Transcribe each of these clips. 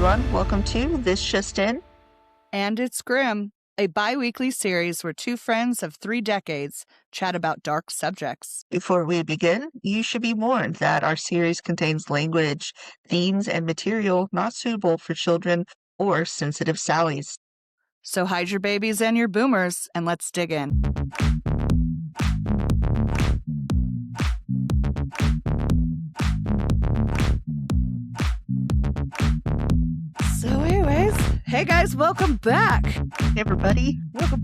everyone. Welcome to This Just In. And It's Grim, a bi-weekly series where two friends of 3 decades chat about dark subjects. Before we begin, you should be warned that our series contains language, themes, and material not suitable for children or sensitive Sallies. So hide your babies and your boomers, and let's dig in. So anyways, hey guys, welcome back. Hey everybody. Welcome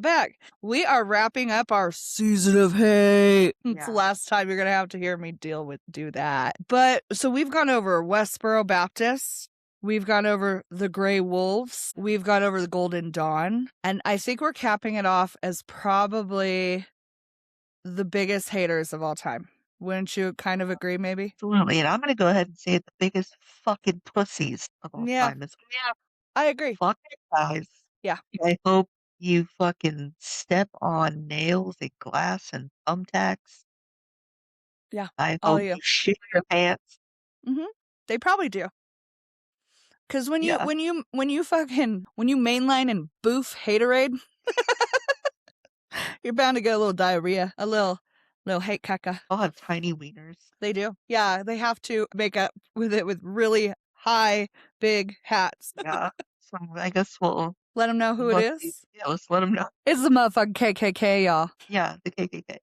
back. We are wrapping up our season of hate. It's the Yeah. last time you're going to have to hear me do that. But so we've gone over Westboro Baptist. We've gone over the Grey Wolves. We've gone over the Golden Dawn. And I think we're capping it off as probably the biggest haters of all time. Wouldn't you kind of agree, maybe? Absolutely. And I'm going to go ahead and say the biggest fucking pussies of all Yeah. time is I agree. fuck guys. Yeah. I hope you fucking step on nails and glass and thumbtacks. Yeah. I All hope you. you shit your pants. Mm-hmm. They probably do. Because when you Yeah. when you mainline and boof haterade, you're bound to get a little diarrhea, a little hate caca. I'll have tiny wieners. They do. Yeah, they have to make up with it with really high, big hats. Yeah. So I guess we'll Let them know who it is. Yeah, let's let them know. It's the motherfucking KKK, y'all. Yeah, the KKK.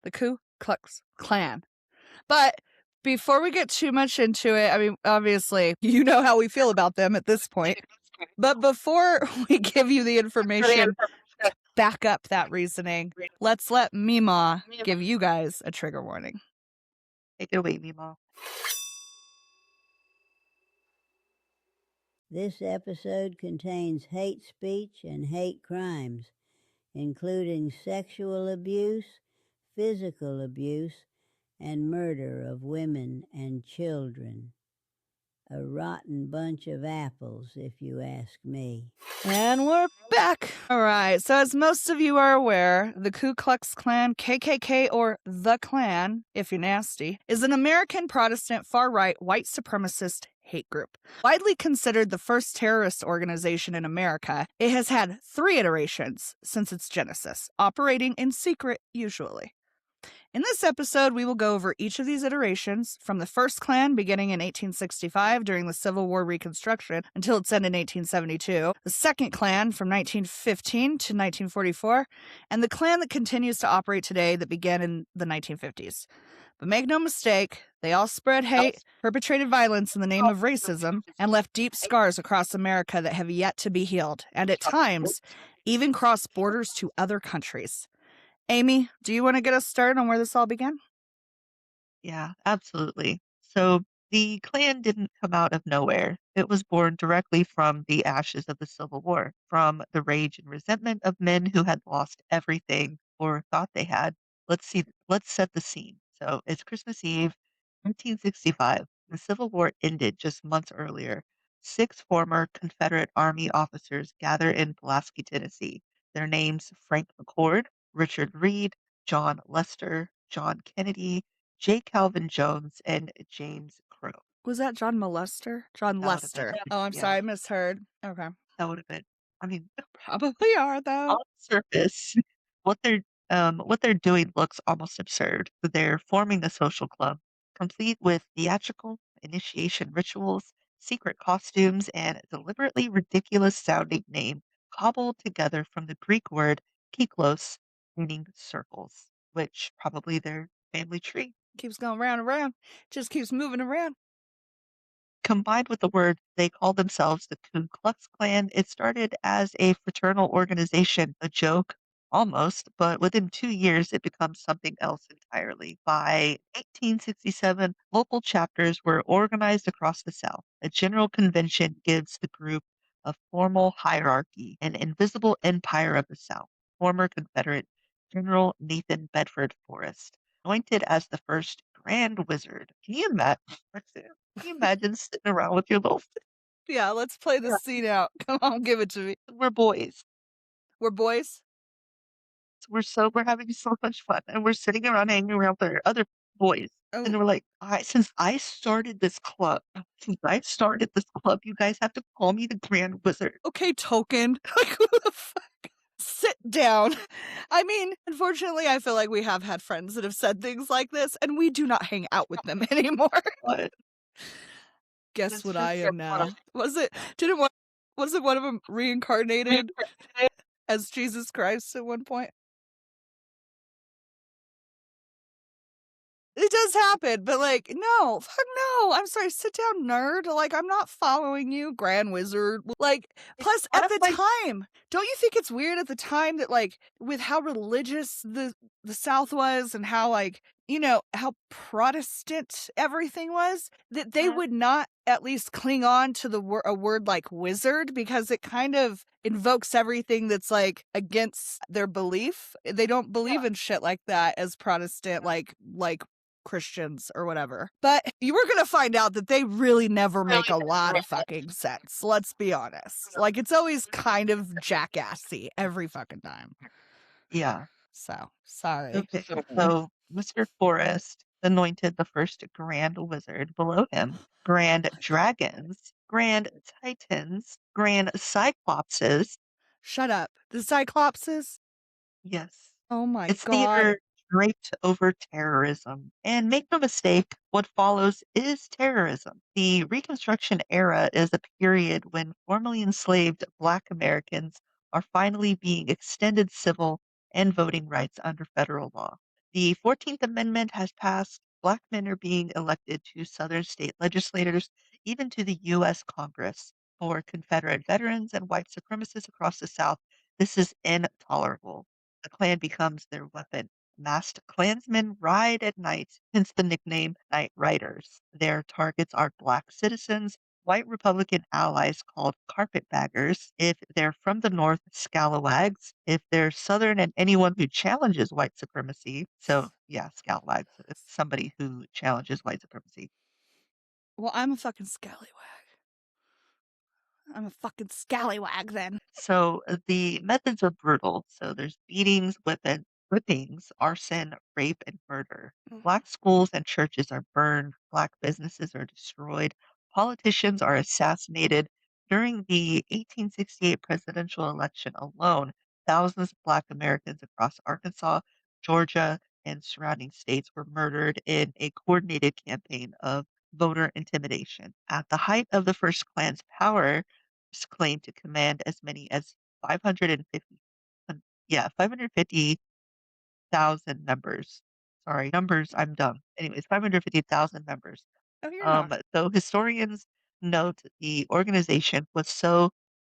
The Ku Klux Klan. But before we get too much into it, I mean, obviously, you know how we feel about them at this point. But before we give you the information, back up that reasoning, let's let Mima give you guys a trigger warning. Take it away, Mima. This episode contains hate speech and hate crimes, including sexual abuse, physical abuse, and murder of women and children. A rotten bunch of apples, if you ask me. And we're back. All right. So as most of you are aware, the Ku Klux Klan, KKK, or the Klan, if you're nasty, is an American Protestant far-right white supremacist hate group. Widely considered the first terrorist organization in America, it has had 3 iterations since its genesis, operating in secret usually. In this episode, we will go over each of these iterations, from the first Klan beginning in 1865 during the Civil War Reconstruction until its end in 1872, the second Klan from 1915 to 1944, and the Klan that continues to operate today that began in the 1950s. But make no mistake, they all spread hate, perpetrated violence in the name of racism, and left deep scars across America that have yet to be healed, and at times, even crossed borders to other countries. Amy, do you want to get us started on where this all began? Yeah, absolutely. So the Klan didn't come out of nowhere. It was born directly from the ashes of the Civil War, from the rage and resentment of men who had lost everything or thought they had. Let's set the scene. So it's Christmas Eve, 1965. The Civil War ended just months earlier. 6 former Confederate Army officers gather in Pulaski, Tennessee. Their names Frank McCord, Richard Reed, John Lester, John Kennedy, J. Calvin Jones, and James Crow. Was that John Molester? John That would've Lester. been- Oh, I'm yeah. sorry, I misheard. Okay. That would have been. I mean, Probably are, though. on the surface, what they're doing looks almost absurd. They're forming a social club, complete with theatrical initiation rituals, secret costumes, and a deliberately ridiculous sounding name cobbled together from the Greek word kyklos, meaning circles, which probably their family tree. Keeps going round and round. Just keeps moving around. Combined with the word, they call themselves the Ku Klux Klan. It started as a fraternal organization, a joke almost, but within 2 years it becomes something else entirely. By 1867, local chapters were organized across the South. A general convention gives the group a formal hierarchy, an invisible empire of the South. Former Confederate General Nathan Bedford Forrest, anointed as the first Grand Wizard. Can you imagine? Can you imagine sitting around with your little Yeah, let's play this scene out. Come on, give it to me. we're boys. We're boys? We're having so much fun and we're sitting around hanging around with our other boys. Oh, And they were like, since I started this club, you guys have to call me the Grand Wizard." okay, token. Like, who the fuck? Sit down. I mean, unfortunately, I feel like we have had friends that have said things like this, and we do not hang out with them anymore. But Guess it's what I just am now? Didn't one was it one of them reincarnated as Jesus Christ at one point? It does happen, but, like, no, fuck no, I'm sorry, sit down, nerd, like, I'm not following you, grand wizard, like, it's plus, part at of the my time, don't you think it's weird at the time that, like, with how religious the South was and how, like, how Protestant everything was, that they Mhm. would not at least cling on to a word like wizard because it kind of invokes everything that's, like, against their belief. They don't Yeah, believe in shit like that as Protestant, like Christians or whatever. But you were gonna find out that they really never make a lot of fucking sense. Let's be honest. Like, it's always kind of jackassy every fucking time. yeah. So, sorry. Okay, so Mr. Forrest anointed the first Grand Wizard below him. Grand Dragons, Grand Titans, Grand Cyclopses. Shut up. The Cyclopses? Yes. Oh my It's god. theater draped over terrorism. And make no mistake, what follows is terrorism. The Reconstruction era is a period when formerly enslaved Black Americans are finally being extended civil and voting rights under federal law. The 14th Amendment has passed. Black men are being elected to Southern state legislators, even to the U.S. Congress. For Confederate veterans and white supremacists across the South, this is intolerable. The Klan becomes their weapon. Masked Klansmen ride at night, hence the nickname Night Riders. Their targets are Black citizens, white Republican allies called carpetbaggers. If they're from the North, scalawags. If they're Southern and anyone who challenges white supremacy. So, yeah, scalawags. It's somebody who challenges white supremacy. Well, I'm a fucking scallywag. I'm a fucking scallywag then. So the methods are brutal. So there's beatings, whippings, arson, rape, and murder. Black schools and churches are burned. Black businesses are destroyed. Politicians are assassinated. During the 1868 presidential election alone, thousands of Black Americans across Arkansas, Georgia, and surrounding states were murdered in a coordinated campaign of voter intimidation. At the height of the first Klan's power, claimed to command as many as 550, yeah, 550,000 members. Sorry, numbers, I'm dumb. Anyways, 550,000 members. Oh, you're not. So historians note the organization was so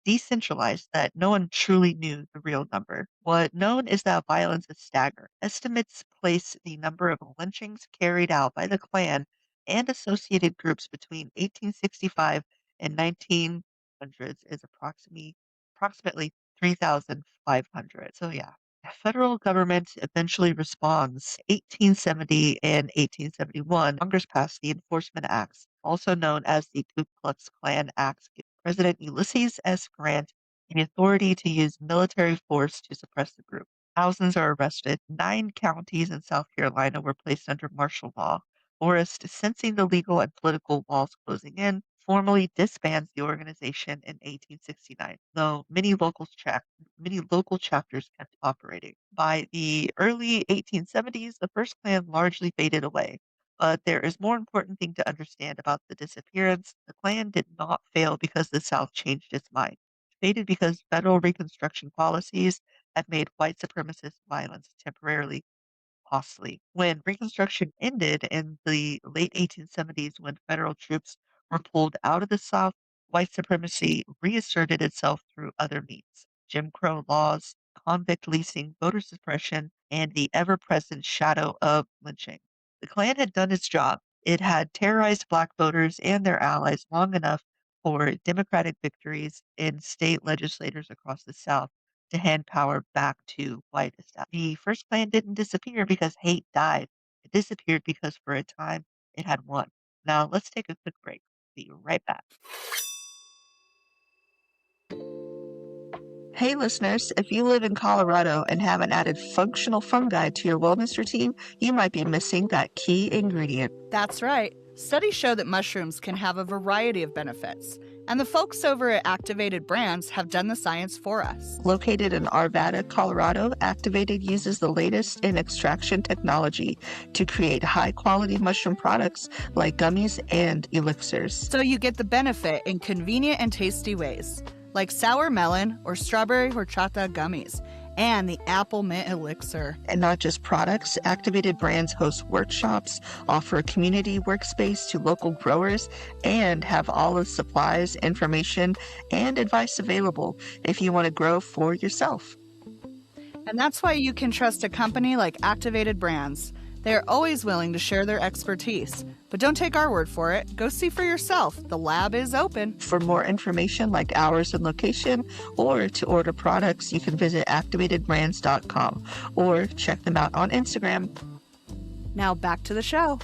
decentralized that no one truly knew the real number. What known is that violence is staggering. Estimates place the number of lynchings carried out by the Klan and associated groups between 1865 and 1900s is approximately 3,500. So yeah, the federal government eventually responds. 1870 and 1871, Congress passed the Enforcement Acts, also known as the Ku Klux Klan Acts, give President Ulysses S. Grant the authority to use military force to suppress the group. Thousands are arrested. 9 counties in South Carolina were placed under martial law. Forrest, sensing the legal and political walls closing in, formally disbands the organization in 1869, though many local chapters kept operating. By the early 1870s, the first Klan largely faded away. But there is more important thing to understand about the disappearance. The Klan did not fail because the South changed its mind. It faded because federal Reconstruction policies had made white supremacist violence temporarily costly. When Reconstruction ended in the late 1870s, when federal troops were pulled out of the South, white supremacy reasserted itself through other means. Jim Crow laws, convict leasing, voter suppression, and the ever present shadow of lynching. The Klan had done its job. It had terrorized Black voters and their allies long enough for Democratic victories in state legislators across the South to hand power back to white establishment. The first Klan didn't disappear because hate died. It disappeared because for a time it had won. Now let's take a quick break. Be right back. Hey, listeners, if you live in Colorado and haven't added functional fungi to your wellness routine, you might be missing that key ingredient. That's right. Studies show that mushrooms can have a variety of benefits, and the folks over at Activated Brands have done the science for us. Located in Arvada, Colorado, Activated uses the latest in extraction technology to create high-quality mushroom products like gummies and elixirs. So you get the benefit in convenient and tasty ways, like sour melon or strawberry horchata gummies, and the apple mint elixir. And not just products, Activated Brands host workshops, offer a community workspace to local growers, and have all the supplies, information, and advice available if you want to grow for yourself. And that's why you can trust a company like Activated Brands. They are always willing to share their expertise. But don't take our word for it. Go see for yourself. The lab is open. For more information like hours and location, or to order products, you can visit activatedbrands.com or check them out on Instagram. Now back to the show.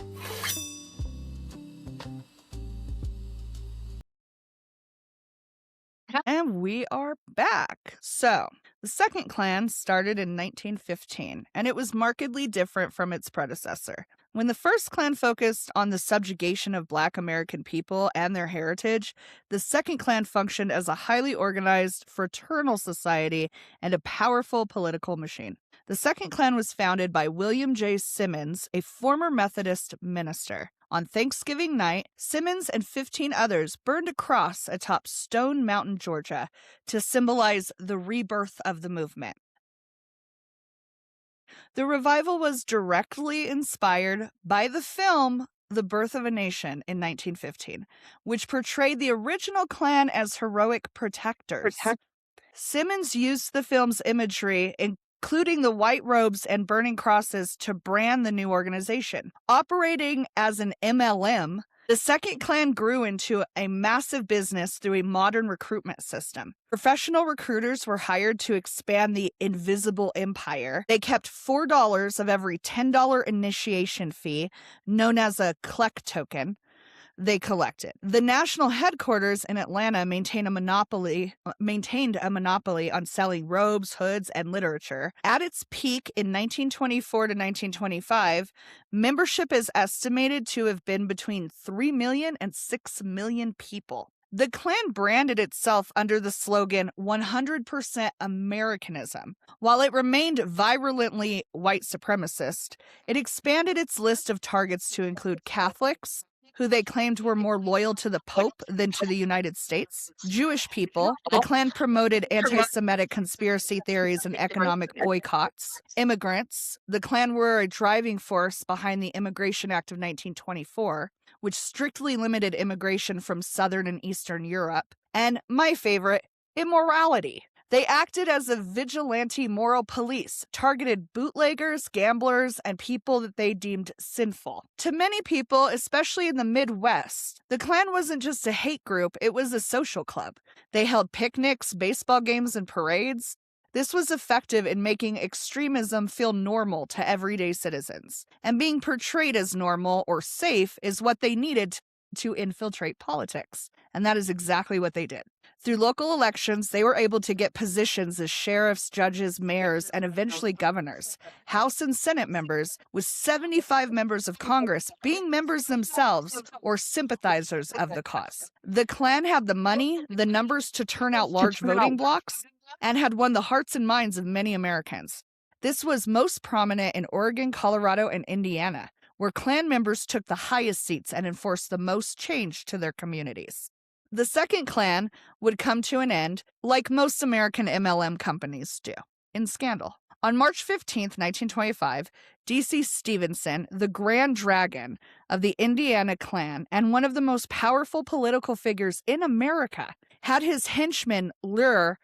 And we are back. So, the second Klan started in 1915, and it was markedly different from its predecessor. When the first Klan focused on the subjugation of Black American people and their heritage, the second Klan functioned as a highly organized, fraternal society and a powerful political machine. The second Klan was founded by William J. Simmons, a former Methodist minister. On Thanksgiving night, Simmons and 15 others burned a cross atop Stone Mountain, Georgia, to symbolize the rebirth of the movement. The revival was directly inspired by the film The Birth of a Nation in 1915, which portrayed the original Klan as heroic protectors. Simmons used the film's imagery, including the white robes and burning crosses, to brand the new organization. Operating as an MLM, the second Klan grew into a massive business through a modern recruitment system. Professional recruiters were hired to expand the invisible empire. They kept $4 of every $10 initiation fee, known as a CLEC token, they collected. The national headquarters in Atlanta maintained a monopoly on selling robes, hoods, and literature. At its peak in 1924 to 1925, membership is estimated to have been between 3 million and 6 million people. The Klan branded itself under the slogan 100% Americanism. While it remained virulently white supremacist, it expanded its list of targets to include Catholics, who they claimed were more loyal to the Pope than to the United States, Jewish people. The Klan promoted anti-Semitic conspiracy theories and economic boycotts, immigrants. The Klan were a driving force behind the Immigration Act of 1924, which strictly limited immigration from Southern and Eastern Europe, and my favorite, immorality. They acted as a vigilante moral police, targeted bootleggers, gamblers, and people that they deemed sinful. To many people, especially in the Midwest, the Klan wasn't just a hate group, it was a social club. They held picnics, baseball games, and parades. This was effective in making extremism feel normal to everyday citizens. And being portrayed as normal or safe is what they needed to infiltrate politics. And that is exactly what they did. Through local elections, they were able to get positions as sheriffs, judges, mayors, and eventually governors, House and Senate members, with 75 members of Congress being members themselves or sympathizers of the cause. The Klan had the money, the numbers to turn out large voting blocks, and had won the hearts and minds of many Americans. This was most prominent in Oregon, Colorado, and Indiana, where Klan members took the highest seats and enforced the most change to their communities. The second Klan would come to an end, like most American MLM companies do, in scandal. On March 15, 1925, D.C. Stevenson, the Grand Dragon of the Indiana Klan and one of the most powerful political figures in America, had his henchman lure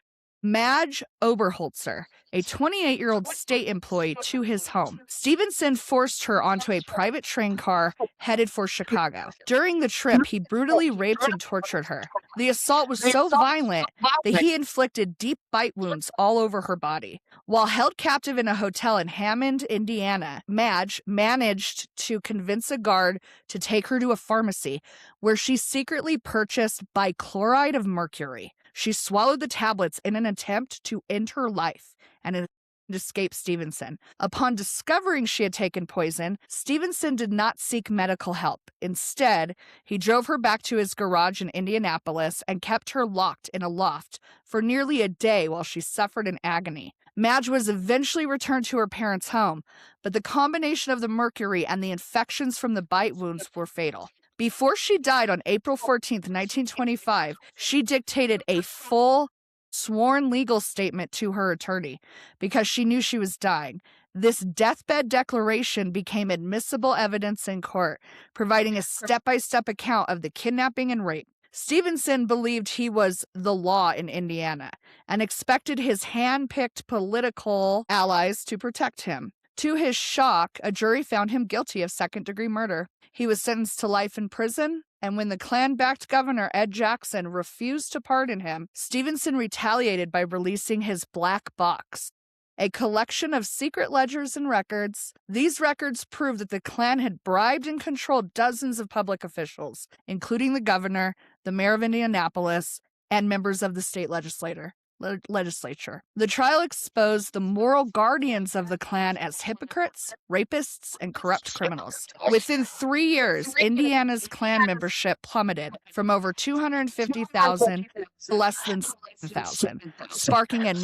Madge Oberholzer, a 28-year-old state employee, to his home. Stevenson forced her onto a private train car headed for Chicago. During the trip, he brutally raped and tortured her. The assault was so violent that he inflicted deep bite wounds all over her body. While held captive in a hotel in Hammond, Indiana, Madge managed to convince a guard to take her to a pharmacy where she secretly purchased bichloride of mercury. She swallowed the tablets in an attempt to end her life and escape Stevenson. Upon discovering she had taken poison, Stevenson did not seek medical help. Instead, he drove her back to his garage in Indianapolis and kept her locked in a loft for nearly a day while she suffered in agony. Madge was eventually returned to her parents' home, but the combination of the mercury and the infections from the bite wounds were fatal. Before she died on April 14th, 1925, she dictated a full sworn legal statement to her attorney because she knew she was dying. This deathbed declaration became admissible evidence in court, providing a step-by-step account of the kidnapping and rape. Stevenson believed he was the law in Indiana and expected his hand-picked political allies to protect him. To his shock, a jury found him guilty of second-degree murder. He was sentenced to life in prison, and when the Klan-backed governor Ed Jackson refused to pardon him, Stevenson retaliated by releasing his black box, a collection of secret ledgers and records. These records prove that the Klan had bribed and controlled dozens of public officials, including the governor, the mayor of Indianapolis, and members of the state legislature. The trial exposed the moral guardians of the Klan as hypocrites, rapists, and corrupt criminals. Within 3 years, Indiana's Klan membership plummeted from over 250,000 to less than 7,000, sparking a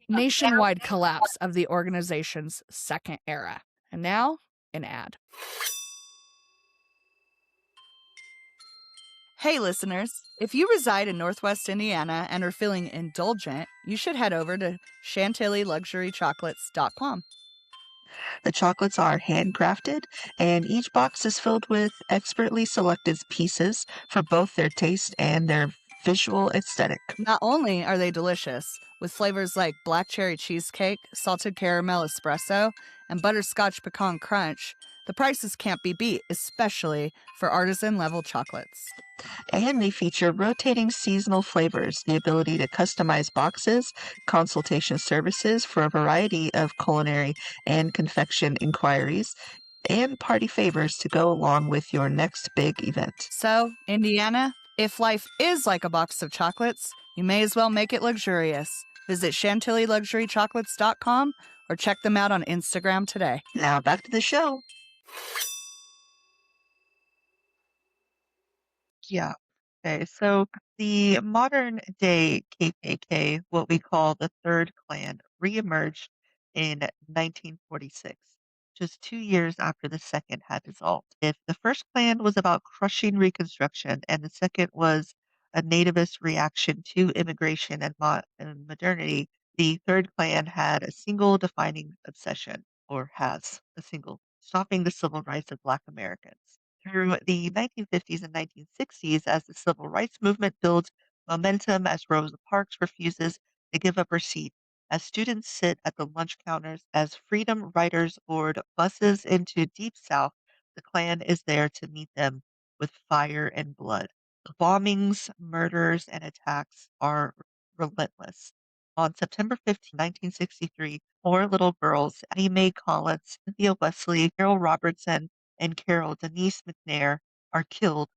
nationwide collapse of the organization's second era. And now, an ad. Hey listeners, if you reside in Northwest Indiana and are feeling indulgent, you should head over to chantillyluxurychocolates.com. The chocolates are handcrafted, and each box is filled with expertly selected pieces for both their taste and their visual aesthetic. Not only are they delicious, with flavors like black cherry cheesecake, salted caramel espresso, and butterscotch pecan crunch, the prices can't be beat, especially for artisan-level chocolates. And they feature rotating seasonal flavors, the ability to customize boxes, consultation services for a variety of culinary and confection inquiries, and party favors to go along with your next big event. So, Indiana, if life is like a box of chocolates, you may as well make it luxurious. Visit chantillyluxurychocolates.com or check them out on Instagram today. Now back to the show. Yeah. Okay. So the modern day KKK, what we call the Third Klan, reemerged in 1946, just 2 years after the second had dissolved. If the first Klan was about crushing Reconstruction and the second was a nativist reaction to immigration and modernity, the Third Klan had a single defining obsession, or has a single, stopping the civil rights of Black Americans. Through the 1950s and 1960s, as the civil rights movement builds momentum, as Rosa Parks refuses to give up her seat, as students sit at the lunch counters, as freedom riders board buses into Deep South, the Klan is there to meet them with fire and blood. The bombings, murders, and attacks are relentless. On September 15, 1963, four little girls, Annie Mae Collins, Cynthia Wesley, Carol Robertson, and Carol Denise McNair, are killed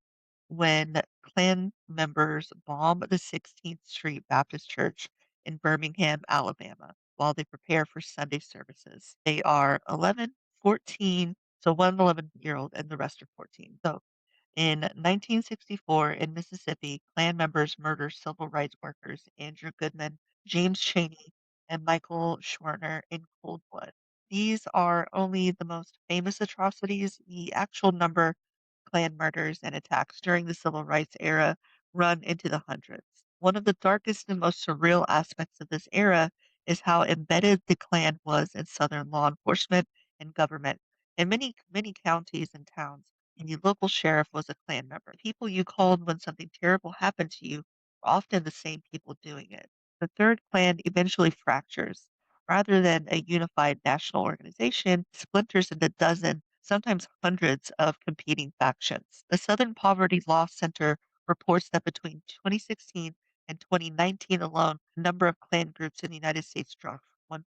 when Klan members bomb the 16th Street Baptist Church in Birmingham, Alabama, while they prepare for Sunday services. They are 11, 14, so one 11-year-old and the rest are 14. So in 1964, in Mississippi, Klan members murder civil rights workers Andrew Goodman, James Chaney, and Michael Schwerner in cold blood. These are only the most famous atrocities. The actual number of Klan murders and attacks during the civil rights era run into the hundreds. One of the darkest and most surreal aspects of this era is how embedded the Klan was in Southern law enforcement and government. In many counties and towns, and your local sheriff was a Klan member. People you called when something terrible happened to you were often the same people doing it. The third Klan eventually fractures. Rather than a unified national organization, it splinters into dozens, sometimes hundreds of competing factions. The Southern Poverty Law Center reports that between 2016 and 2019 alone, the number of Klan groups in the United States dropped from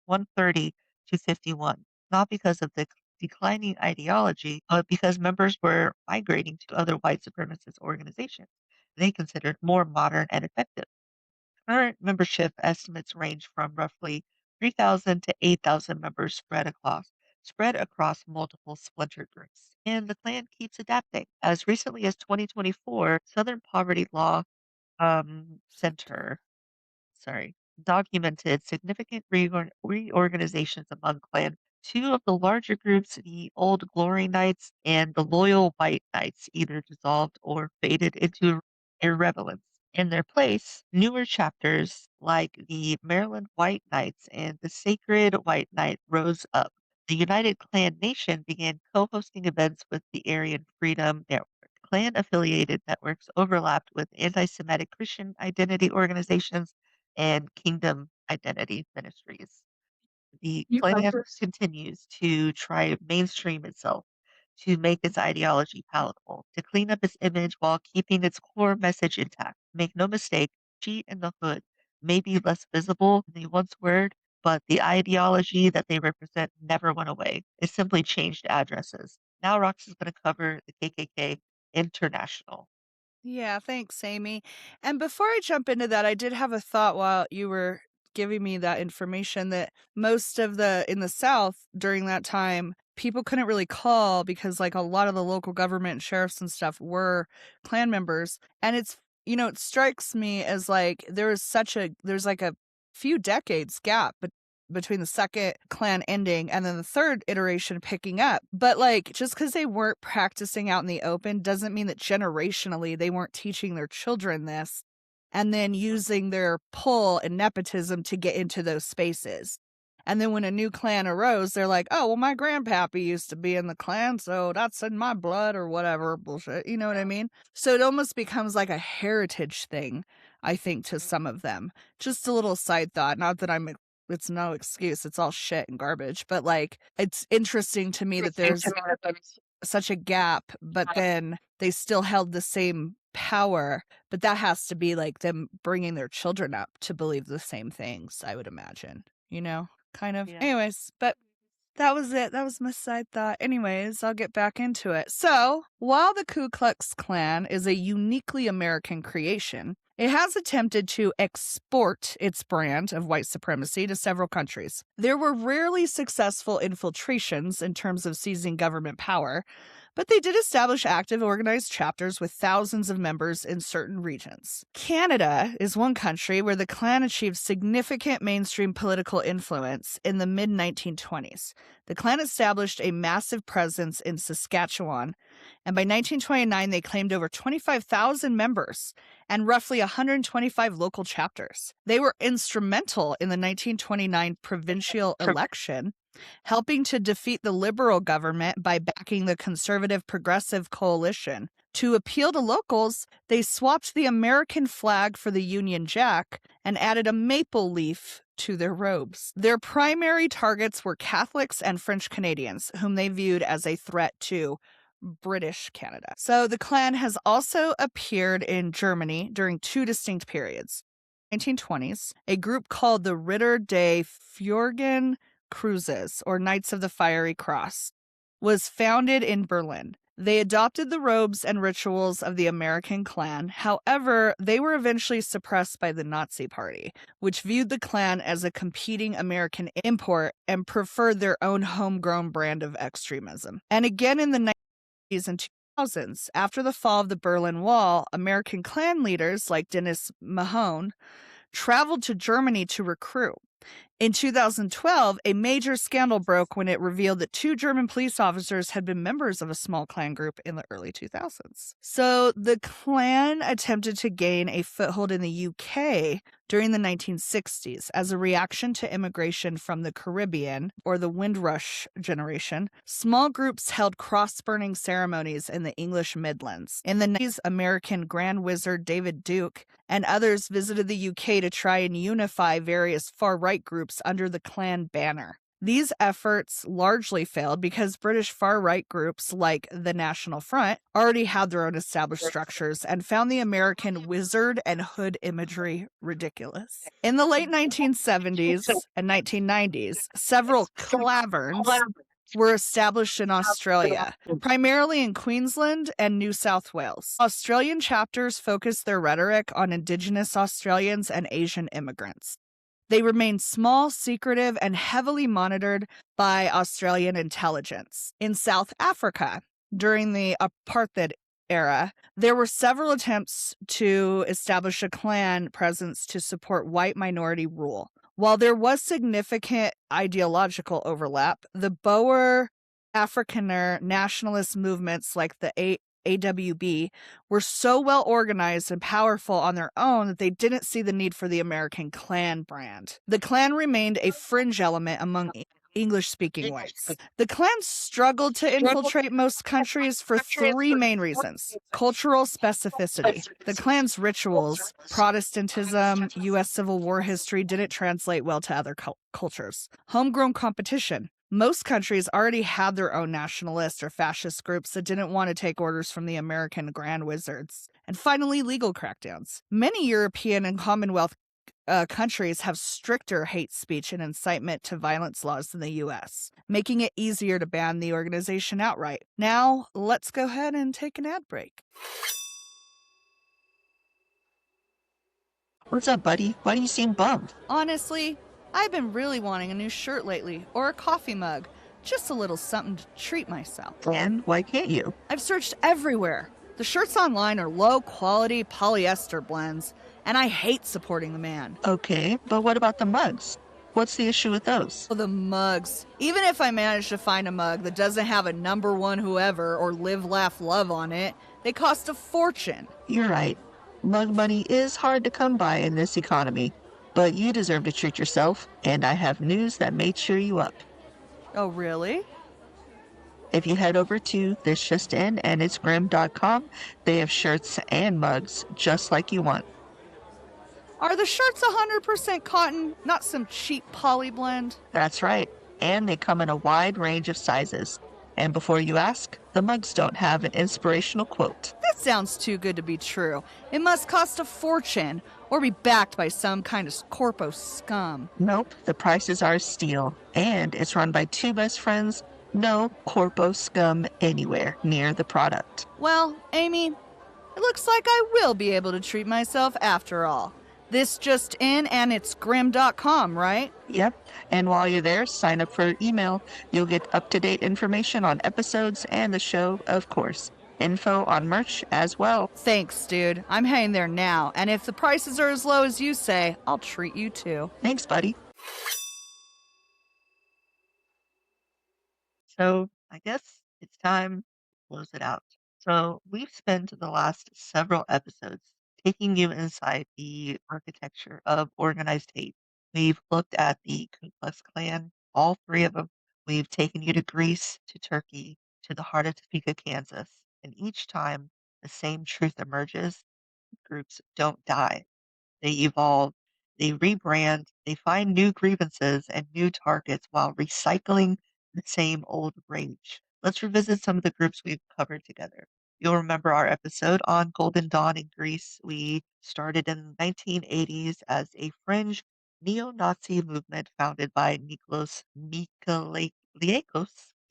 130 to 51, not because of the declining ideology, but because members were migrating to other white supremacist organizations they considered more modern and effective. Current membership estimates range from roughly 3,000 to 8,000 members spread across multiple splinter groups. And the Klan keeps adapting. As recently as 2024, Southern Poverty Law Center sorry, documented significant reorganizations among Klan. Two of the larger groups, the Old Glory Knights and the Loyal White Knights, either dissolved or faded into irrelevance. In their place, newer chapters like the Maryland White Knights and the Sacred White Knight rose up. The United Klan Nation began co-hosting events with the Aryan Freedom Network. Klan-affiliated networks overlapped with anti-Semitic Christian identity organizations and Kingdom Identity Ministries. The Klan continues to try to mainstream itself, to make its ideology palatable, to clean up its image while keeping its core message intact. Make no mistake, cheat in the hood may be less visible than they once were, but the ideology that they represent never went away. It simply changed addresses. Now Rox is going to cover the KKK International. Yeah, thanks, Amy. And before I jump into that, I did have a thought while you were giving me that information that most of in the South during that time, people couldn't really call because like a lot of the local government and sheriffs and stuff were Klan members. And it strikes me as like there's like a few decades gap between the second Klan ending and then the third iteration picking up. But like just because they weren't practicing out in the open doesn't mean that generationally they weren't teaching their children this and then using their pull and nepotism to get into those spaces. And then when a new Klan arose, they're like, oh, well, my grandpappy used to be in the Klan, so that's in my blood or whatever bullshit. You know what I mean? So it almost becomes like a heritage thing, I think, to some of them. Just a little side thought. Not that it's no excuse. It's all shit and garbage. But like, it's interesting to me that there's such a gap, but then they still held the same power. But that has to be like them bringing their children up to believe the same things, I would imagine, kind of. Yeah. Anyways, but that was it. That was my side thought. Anyways, I'll get back into it. So, while the Ku Klux Klan is a uniquely American creation, it has attempted to export its brand of white supremacy to several countries. There were rarely successful infiltrations in terms of seizing government power, but they did establish active organized chapters with thousands of members in certain regions. Canada is one country where the Klan achieved significant mainstream political influence in the mid-1920s. The Klan established a massive presence in Saskatchewan, and by 1929 they claimed over 25,000 members and roughly 125 local chapters. They were instrumental in the 1929 provincial election, helping to defeat the Liberal government by backing the conservative progressive coalition. To appeal to locals, they swapped the American flag for the Union Jack and added a maple leaf to their robes. Their primary targets were Catholics and French Canadians, whom they viewed as a threat to British Canada. So the Klan has also appeared in Germany during two distinct periods. 1920s, a group called the Ritter des Fjorgen Cruises, or Knights of the Fiery Cross, was founded in Berlin. They adopted the robes and rituals of the American Klan. However, they were eventually suppressed by the Nazi Party, which viewed the Klan as a competing American import and preferred their own homegrown brand of extremism. And again in the 1990s and 2000s, after the fall of the Berlin Wall, American Klan leaders like Dennis Mahone traveled to Germany to recruit. In 2012, a major scandal broke when it revealed that two German police officers had been members of a small Klan group in the early 2000s. So the Klan attempted to gain a foothold in the UK during the 1960s as a reaction to immigration from the Caribbean, or the Windrush generation. Small groups held cross-burning ceremonies in the English Midlands. In the 90s, American Grand Wizard David Duke and others visited the UK to try and unify various far-right groups under the Klan banner. These efforts largely failed because British far-right groups like the National Front already had their own established structures and found the American wizard and hood imagery ridiculous. In the late 1970s and 1990s, several klaverns were established in Australia, primarily in Queensland and New South Wales. Australian chapters focused their rhetoric on Indigenous Australians and Asian immigrants. They remained small, secretive, and heavily monitored by Australian intelligence. In South Africa, during the apartheid era, there were several attempts to establish a Klan presence to support white minority rule. While there was significant ideological overlap, the Boer Afrikaner nationalist movements like the AWB were so well organized and powerful on their own that they didn't see the need for the American Klan brand. The Klan remained a fringe element among English-speaking whites. The Klan struggled to infiltrate most countries for three main reasons. Cultural specificity. The Klan's rituals, Protestantism, U.S. Civil War history didn't translate well to other cultures. Homegrown competition. Most countries already had their own nationalist or fascist groups that didn't want to take orders from the American Grand Wizards. And finally, legal crackdowns. Many European and Commonwealth countries have stricter hate speech and incitement to violence laws than the U.S., making it easier to ban the organization outright. Now, let's go ahead and take an ad break. What's up, buddy? Why do you seem bummed? Honestly, I've been really wanting a new shirt lately, or a coffee mug. Just a little something to treat myself. And why can't you? I've searched everywhere. The shirts online are low-quality polyester blends, and I hate supporting the man. Okay, but what about the mugs? What's the issue with those? Oh, the mugs. Even if I manage to find a mug that doesn't have a number one whoever or live, laugh, love on it, they cost a fortune. You're right. Mug money is hard to come by in this economy, but you deserve to treat yourself, and I have news that may cheer you up. Oh, really? If you head over to thisjustin and itsgrim.com, they have shirts and mugs just like you want. Are the shirts 100% cotton, not some cheap poly blend? That's right, and they come in a wide range of sizes. And before you ask, the mugs don't have an inspirational quote. That sounds too good to be true. It must cost a fortune, or be backed by some kind of corpo scum. Nope, the prices are steal, and it's run by two best friends. No corpo scum anywhere near the product. Well, Amy, it looks like I will be able to treat myself after all. This just in and it's grim.com, right? Yep, and while you're there, sign up for email. You'll get up-to-date information on episodes and the show, of course. Info on merch as well. Thanks, dude. I'm heading there now, and if the prices are as low as you say, I'll treat you too. Thanks, buddy. So I guess it's time to close it out. So we've spent the last several episodes taking you inside the architecture of organized hate. We've looked at the Ku Klux Klan, all three of them. We've taken you to Greece, to Turkey, to the heart of Topeka, Kansas. And each time the same truth emerges, groups don't die. They evolve, they rebrand, they find new grievances and new targets while recycling the same old rage. Let's revisit some of the groups we've covered together. You'll remember our episode on Golden Dawn in Greece. We started in the 1980s as a fringe neo-Nazi movement founded by Nikos Michaliakos.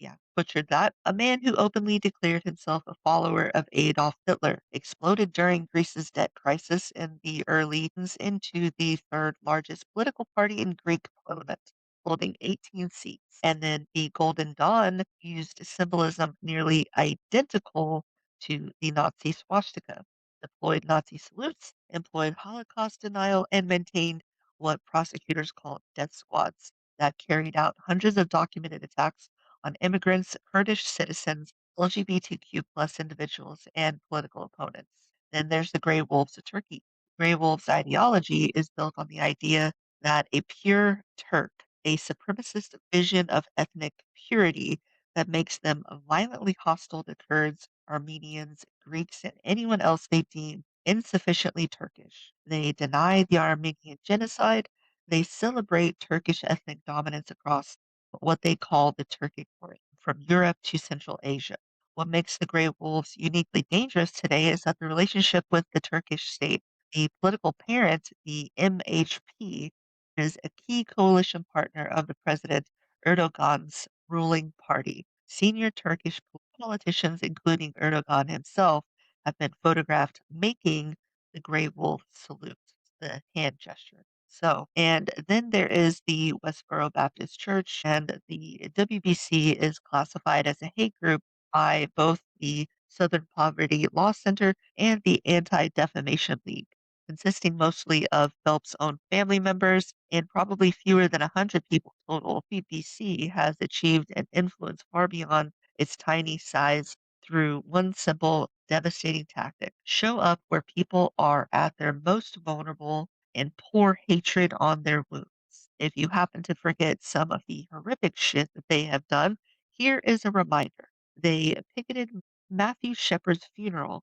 Yeah, butchered that. A man who openly declared himself a follower of Adolf Hitler, exploded during Greece's debt crisis in the early teens into the third largest political party in Greek parliament, holding 18 seats. And then the Golden Dawn used symbolism nearly identical to the Nazi swastika, deployed Nazi salutes, employed Holocaust denial, and maintained what prosecutors called death squads that carried out hundreds of documented attacks on immigrants, Kurdish citizens, LGBTQ plus individuals, and political opponents. Then there's the Grey Wolves of Turkey. Grey Wolves ideology is built on the idea that a pure Turk, a supremacist vision of ethnic purity that makes them violently hostile to Kurds, Armenians, Greeks, and anyone else they deem insufficiently Turkish. They deny the Armenian genocide. They celebrate Turkish ethnic dominance across what they call the Turkic world, from Europe to Central Asia. What makes the Grey Wolves uniquely dangerous today is that the relationship with the Turkish state, the political parent, the MHP, is a key coalition partner of the President Erdogan's ruling party. Senior Turkish politicians, including Erdogan himself, have been photographed making the gray wolf salute, the hand gesture. So, and then there is the Westboro Baptist Church, and the WBC is classified as a hate group by both the Southern Poverty Law Center and the Anti Defamation League, consisting mostly of Phelps' own family members and probably fewer than 100 people total. BBC has achieved an influence far beyond its tiny size through one simple, devastating tactic: show up where people are at their most vulnerable and pour hatred on their wounds. If you happen to forget some of the horrific shit that they have done, here is a reminder. They picketed Matthew Shepard's funeral,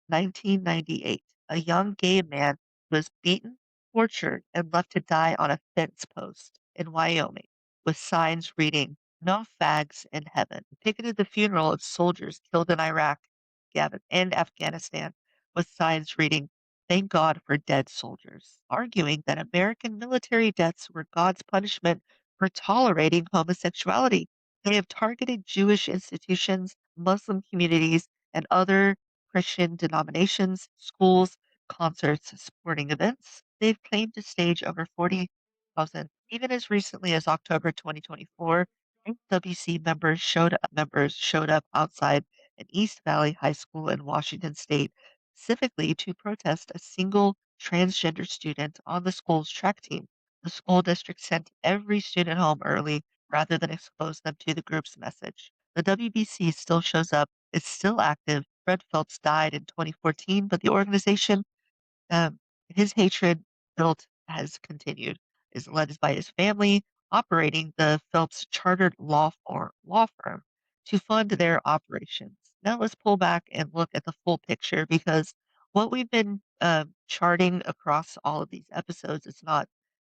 1998. A young gay man was beaten, tortured, and left to die on a fence post in Wyoming with signs reading, "No fags in heaven." Picketed the funeral of soldiers killed in Iraq and Afghanistan with signs reading, "Thank God for dead soldiers," arguing that American military deaths were God's punishment for tolerating homosexuality. They have targeted Jewish institutions, Muslim communities, and other Christian denominations, schools, concerts, sporting events. They've claimed to stage over 40,000. Even as recently as October 2024, WC members showed up outside an East Valley High School in Washington State, specifically to protest a single transgender student on the school's track team. The school district sent every student home early rather than expose them to the group's message. The WBC still shows up, is still active. Fred Phelps died in 2014, but the organization, um, his hatred built has continued, is led by his family, operating the Phelps Chartered Law Firm to fund their operations. Now let's pull back and look at the full picture, because what we've been charting across all of these episodes is not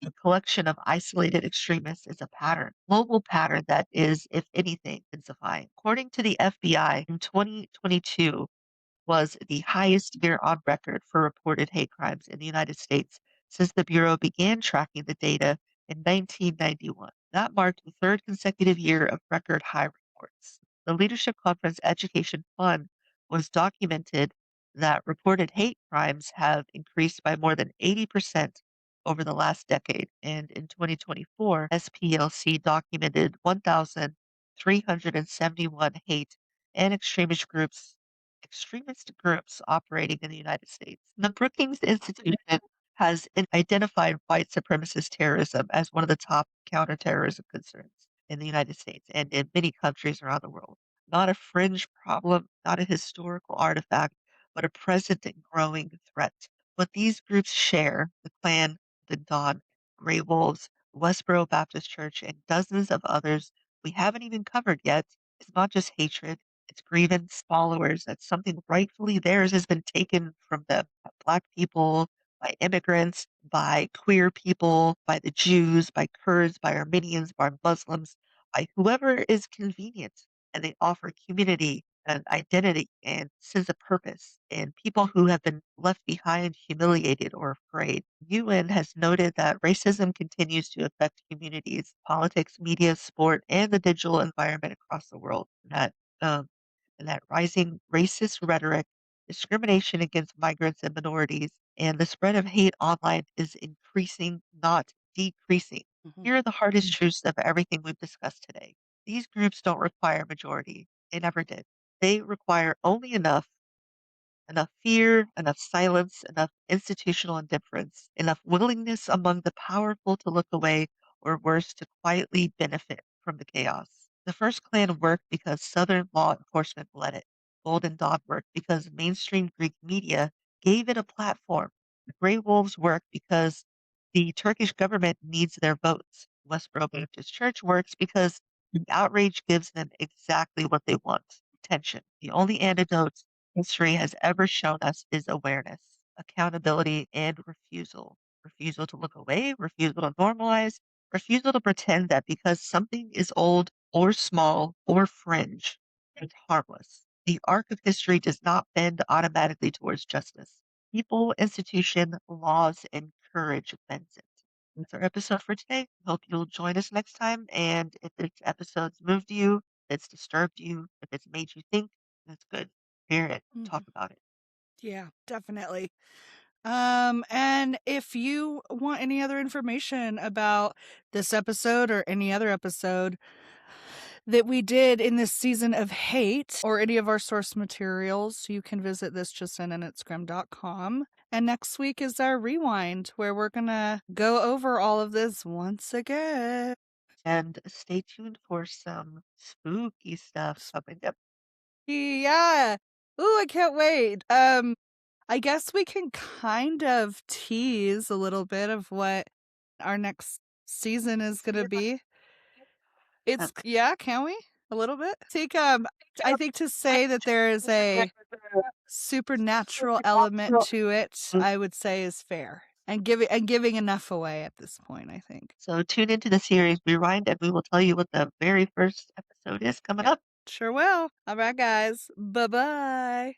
a collection of isolated extremists. Is a pattern, global pattern that is, if anything, intensifying. According to the FBI, in 2022, was the highest year on record for reported hate crimes in the United States since the Bureau began tracking the data in 1991. That marked the third consecutive year of record high reports. The Leadership Conference Education Fund was documented that reported hate crimes have increased by more than 80% over the last decade. And in 2024, SPLC documented 1,371 hate and extremist groups operating in the United States. The Brookings Institution has identified white supremacist terrorism as one of the top counterterrorism concerns in the United States and in many countries around the world. Not a fringe problem, not a historical artifact, but a present and growing threat. What these groups share, the Klan, the Dawn, Grey Wolves, Westboro Baptist Church, and dozens of others we haven't even covered yet, is not just hatred, it's grievance. Followers, that something rightfully theirs has been taken from them by Black people, by immigrants, by queer people, by the Jews, by Kurds, by Armenians, by Muslims, by whoever is convenient. And they offer community and identity and sense of purpose. And people who have been left behind, humiliated, or afraid. UN has noted that racism continues to affect communities, politics, media, sport, and the digital environment across the world. Um, that rising racist rhetoric, discrimination against migrants and minorities, and the spread of hate online is increasing, not decreasing. Mhm. Here are the hardest truths of everything we've discussed today. These groups don't require majority. They never did. They require only enough fear, enough silence, enough institutional indifference, enough willingness among the powerful to look away, or worse, to quietly benefit from the chaos. The first Klan worked because Southern law enforcement let it. Golden Dawn worked because mainstream Greek media gave it a platform. The Grey Wolves worked because the Turkish government needs their votes. Westboro Baptist Church works because the outrage gives them exactly what they want: attention. The only antidote history has ever shown us is awareness, accountability, and refusal. Refusal to look away, refusal to normalize, refusal to pretend that because something is old or small or fringe, it's harmless. The arc of history does not bend automatically towards justice. People, institution, laws, and courage bends it. That's our episode for today. Hope you'll join us next time. And if this episode's moved you, if it's disturbed you, if it's made you think, that's good. Hear it. Talk Mhm. about it. Yeah, definitely. And if you want any other information about this episode or any other episode that we did in this season of hate or any of our source materials, you can visit thisjustinanditsgrim.com. And next week is our rewind where we're going to go over all of this once again. And stay tuned for some spooky stuff coming up. Yeah. Ooh, I can't wait. I guess we can kind of tease a little bit of what our next season is going to be. Uh, Yeah, can we? A little bit? I think to say that there is a supernatural element to it, I would say is fair. And giving enough away at this point, I think. So tune into the series Rewind, and we will tell you what the very first episode is coming up. Sure will. All right, guys. Bye-bye.